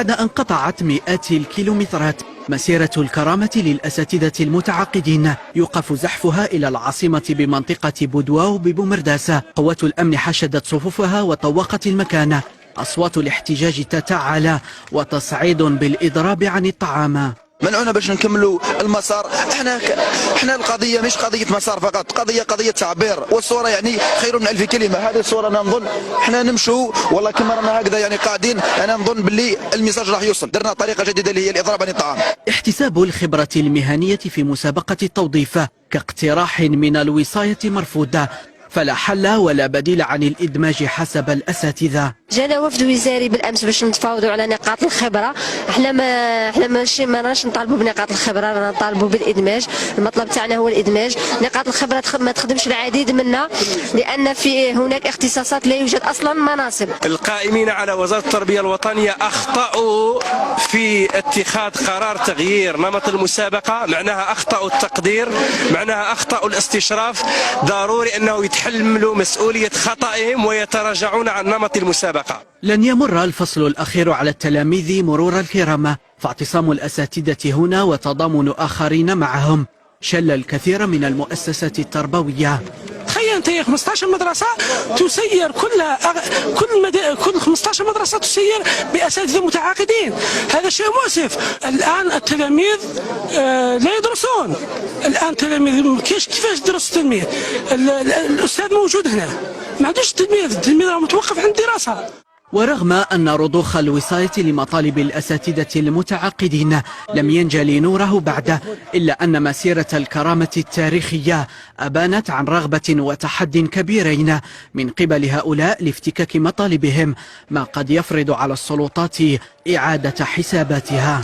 بعد أن قطعت مئات الكيلومترات، مسيرة الكرامة للأساتذة المتعاقدين يوقف زحفها إلى العاصمة بمنطقة بودواو ببومرداسة. قوات الأمن حشدت صفوفها وطوقت المكان. أصوات الاحتجاج تتعالى وتصعيد بالإضراب عن الطعام. منعونا باش نكملوا المسار. احنا القضيه مش قضيه مسار فقط، قضيه تعبير، والصوره يعني خير من 1000 كلمه. هذه الصوره انا نظن احنا نمشوا والله كما رانا هكذا يعني قاعدين، انا نظن باللي الميساج راح يوصل. درنا طريقه جديده اللي هي الاضراب عن الطعام. احتساب الخبره المهنيه في مسابقه التوظيف كاقتراح من الوصايه مرفوضه، فلا حل ولا بديل عن الإدماج حسب الأساتذة. جانا وفد وزاري بالامس باش نتفاوضوا على نقاط الخبره. احنا ما راناش نطالبوا بنقاط الخبره، رانا نطالبوا بالادماج. المطلب تاعنا هو الادماج. نقاط الخبره ما تخدمش العديد منا، لان في هناك اختصاصات لا يوجد اصلا مناصب. القائمين على وزاره التربيه الوطنيه اخطاوا في اتخاذ قرار تغيير نمط المسابقه، معناها اخطاوا التقدير، معناها اخطاوا الاستشراف. ضروري انه يتحملوا مسؤوليه خطئهم ويتراجعون عن نمط المسابقه. لن يمر الفصل الأخير على التلاميذ مرور الكرام، فاعتصام الأساتذة هنا وتضامن آخرين معهم شل الكثير من المؤسسات التربوية. تخيل انت 15 مدرسه تسير كل 15 مدرسه تسير باساتذه متعاقدين. هذا شيء مؤسف. الان التلاميذ لا يدرسون. الان التلاميذ كيفاش يدرس التلميذ؟ الاستاذ موجود هنا ما عندوش التلميذ راه متوقف عند الدراسه. ورغم أن رضوخ الوصاية لمطالب الأساتذة المتعاقدين لم ينجلي نوره بعد، إلا أن مسيرة الكرامة التاريخية أبانت عن رغبة وتحد كبيرين من قبل هؤلاء لافتكاك مطالبهم، ما قد يفرض على السلطات إعادة حساباتها.